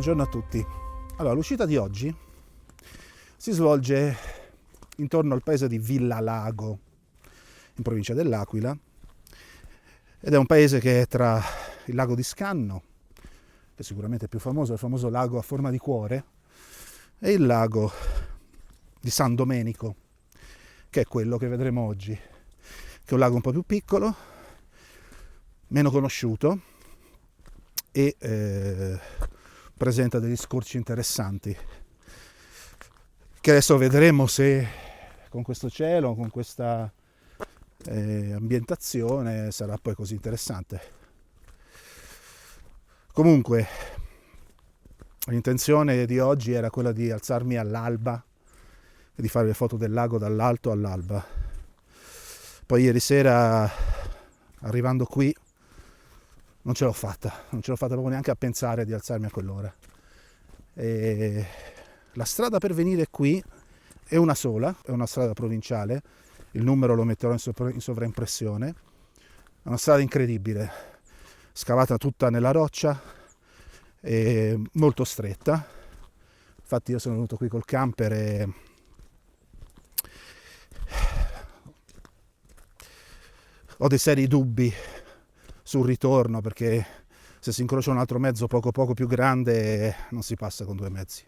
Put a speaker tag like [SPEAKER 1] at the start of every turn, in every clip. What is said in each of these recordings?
[SPEAKER 1] Buongiorno a tutti. Allora, l'uscita di oggi si svolge intorno al paese di Villalago, in provincia dell'Aquila, ed è un paese che è tra il lago di Scanno, che sicuramente è più famoso, il famoso lago a forma di cuore, e il lago di San Domenico, che è quello che vedremo oggi, che è un lago un po' più piccolo, meno conosciuto e presenta degli scorci interessanti, che adesso vedremo se con questo cielo, con questa ambientazione sarà poi così interessante. Comunque l'intenzione di oggi era quella di alzarmi all'alba e di fare le foto del lago dall'alto all'alba. Poi ieri sera, arrivando qui, non ce l'ho fatta proprio neanche a pensare di alzarmi a quell'ora. E la strada per venire qui è una sola, è una strada provinciale, il numero lo metterò in sovraimpressione, è una strada incredibile, scavata tutta nella roccia e molto stretta. Infatti io sono venuto qui col camper e ho dei seri dubbi sul ritorno, perché se si incrocia un altro mezzo poco più grande non si passa con due mezzi.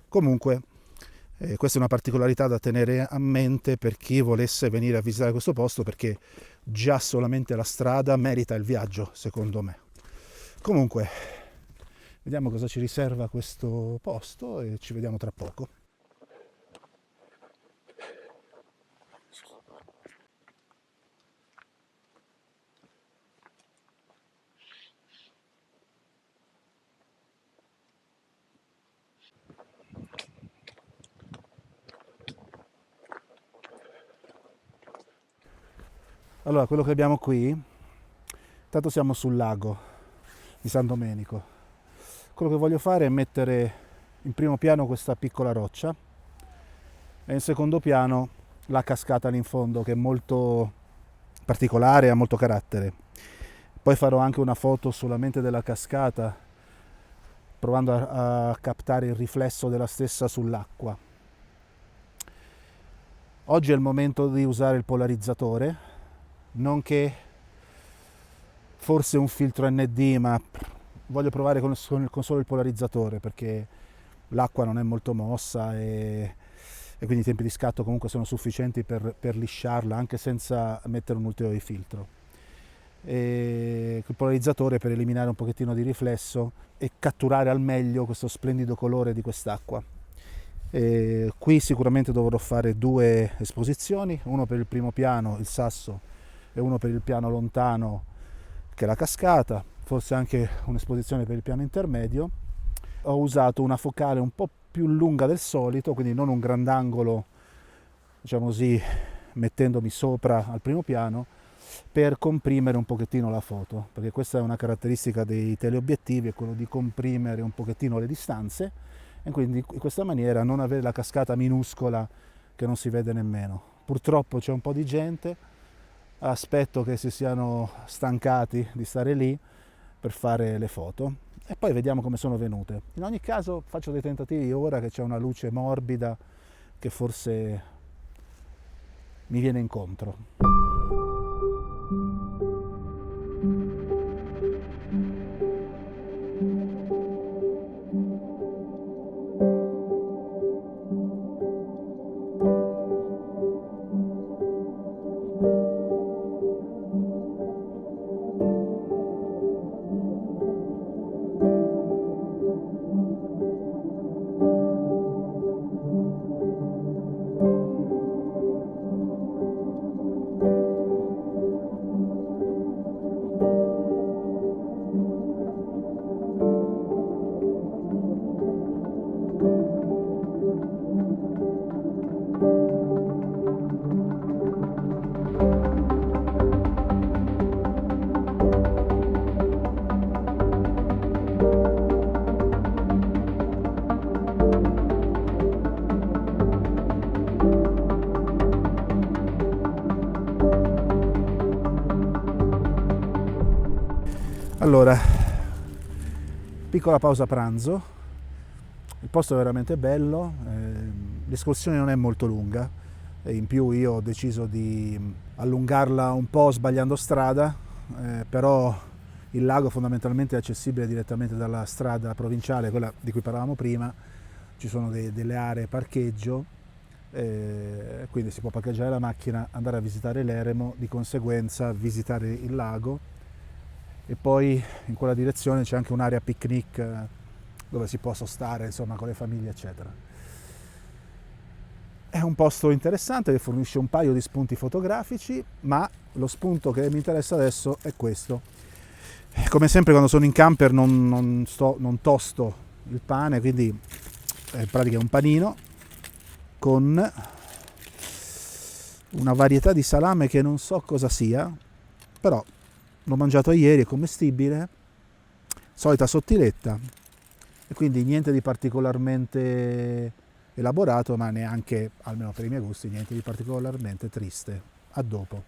[SPEAKER 1] Comunque questa è una particolarità da tenere a mente per chi volesse venire a visitare questo posto, perché già solamente la strada merita il viaggio, secondo me. Comunque vediamo cosa ci riserva questo posto e ci vediamo tra poco. Allora, quello che abbiamo qui, intanto siamo sul lago di San Domenico. Quello che voglio fare è mettere in primo piano questa piccola roccia e in secondo piano la cascata lì in fondo, che è molto particolare e ha molto carattere. Poi farò anche una foto solamente della cascata, provando a captare il riflesso della stessa sull'acqua. Oggi è il momento di usare il polarizzatore, nonché forse un filtro ND, ma voglio provare con solo il polarizzatore, perché l'acqua non è molto mossa e quindi i tempi di scatto comunque sono sufficienti per lisciarla anche senza mettere un ulteriore filtro. E il polarizzatore per eliminare un pochettino di riflesso e catturare al meglio questo splendido colore di quest'acqua. E qui sicuramente dovrò fare due esposizioni, uno per il primo piano, il sasso, e uno per il piano lontano, che è la cascata, forse anche un'esposizione per il piano intermedio. Ho usato una focale un po' più lunga del solito, quindi non un grandangolo, diciamo così, mettendomi sopra al primo piano, per comprimere un pochettino la foto, perché questa è una caratteristica dei teleobiettivi, è quello di comprimere un pochettino le distanze e quindi in questa maniera non avere la cascata minuscola che non si vede nemmeno. Purtroppo c'è un po' di gente, aspetto che si siano stancati di stare lì per fare le foto e poi vediamo come sono venute. In ogni caso faccio dei tentativi ora che c'è una luce morbida che forse mi viene incontro. Allora, piccola pausa pranzo, il posto è veramente bello, l'escursione non è molto lunga e in più io ho deciso di allungarla un po' sbagliando strada, però il lago fondamentalmente è accessibile direttamente dalla strada provinciale, quella di cui parlavamo prima. Ci sono delle aree parcheggio, quindi si può parcheggiare la macchina, andare a visitare l'eremo, di conseguenza visitare il lago, e poi in quella direzione c'è anche un'area picnic dove si può sostare, insomma, con le famiglie eccetera. È un posto interessante che fornisce un paio di spunti fotografici, ma lo spunto che mi interessa adesso è questo. Come sempre quando sono in camper non tosto il pane, quindi in pratica è un panino con una varietà di salame che non so cosa sia, però l'ho mangiato ieri, è commestibile, solita sottiletta, e quindi niente di particolarmente elaborato, ma neanche, almeno per i miei gusti, niente di particolarmente triste. A dopo.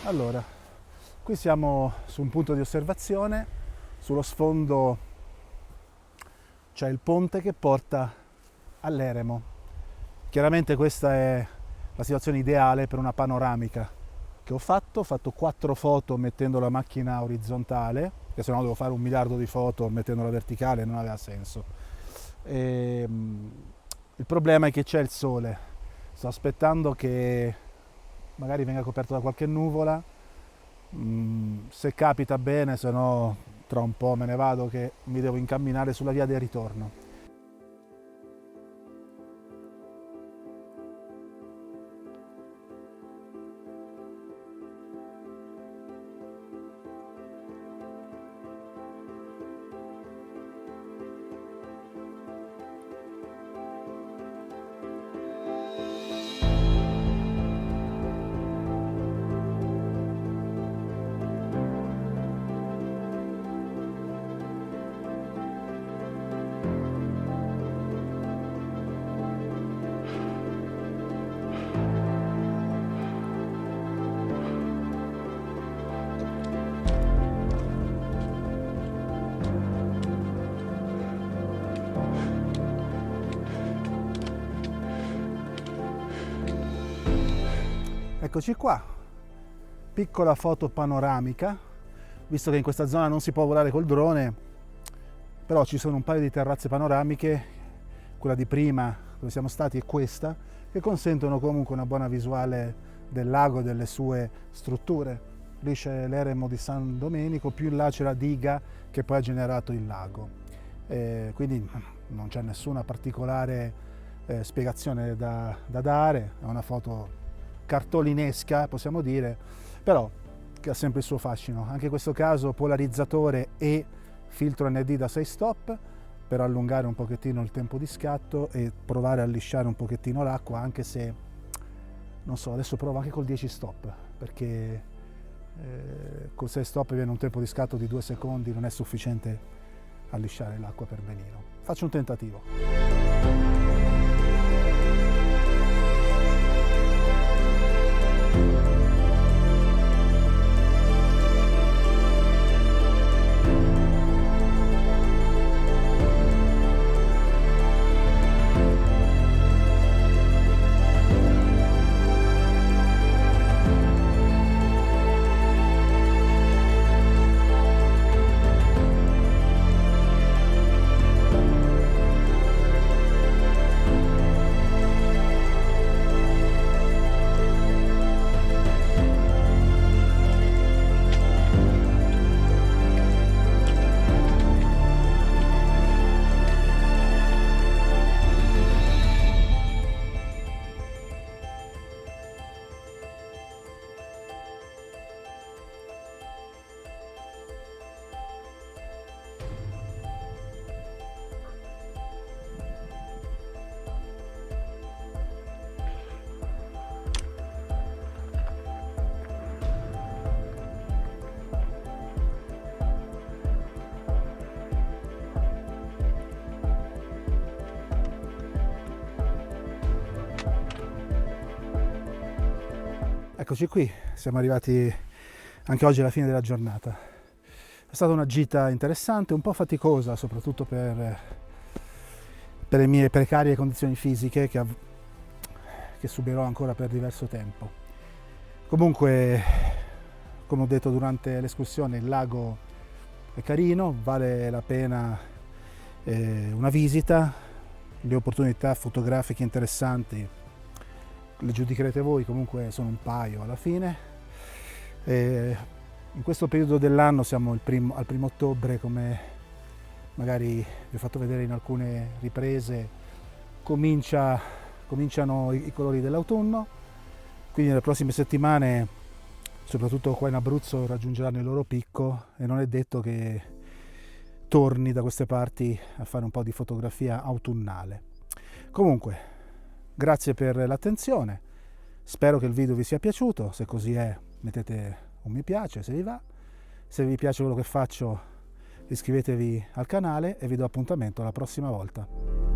[SPEAKER 1] Allora, qui siamo su un punto di osservazione, sullo sfondo c'è il ponte che porta all'eremo. Chiaramente questa è la situazione ideale per una panoramica che ho fatto 4 foto mettendo la macchina orizzontale, che se no devo fare 1 miliardo di foto mettendola verticale, non aveva senso. Il problema è che c'è il sole, sto aspettando che magari venga coperto da qualche nuvola, se capita bene, se no tra un po' me ne vado che mi devo incamminare sulla via del ritorno. Eccoci qua, piccola foto panoramica, visto che in questa zona non si può volare col drone, però ci sono un paio di terrazze panoramiche, quella di prima dove siamo stati e questa, che consentono comunque una buona visuale del lago e delle sue strutture. Lì c'è l'eremo di San Domenico, più in là c'è la diga che poi ha generato il lago. Quindi non c'è nessuna particolare spiegazione da dare, è una foto cartolinesca, possiamo dire, però che ha sempre il suo fascino. Anche in questo caso polarizzatore e filtro ND da 6 stop per allungare un pochettino il tempo di scatto e provare a lisciare un pochettino l'acqua, anche se non so, adesso provo anche col 10 stop, perché col 6 stop viene un tempo di scatto di 2 secondi, non è sufficiente a lisciare l'acqua per benino. Faccio un tentativo. Eccoci qui, siamo arrivati anche oggi alla fine della giornata. È stata una gita interessante, un po' faticosa, soprattutto per le mie precarie condizioni fisiche che subirò ancora per diverso tempo. Comunque, come ho detto durante l'escursione, il lago è carino, vale la pena una visita, le opportunità fotografiche interessanti le giudicherete voi, comunque sono un paio alla fine. In questo periodo dell'anno siamo al primo ottobre, come magari vi ho fatto vedere in alcune riprese, cominciano i colori dell'autunno, quindi nelle prossime settimane, soprattutto qua in Abruzzo, raggiungeranno il loro picco e non è detto che torni da queste parti a fare un po' di fotografia autunnale. Comunque, grazie per l'attenzione, spero che il video vi sia piaciuto, se così è mettete un mi piace se vi va, se vi piace quello che faccio iscrivetevi al canale e vi do appuntamento alla prossima volta.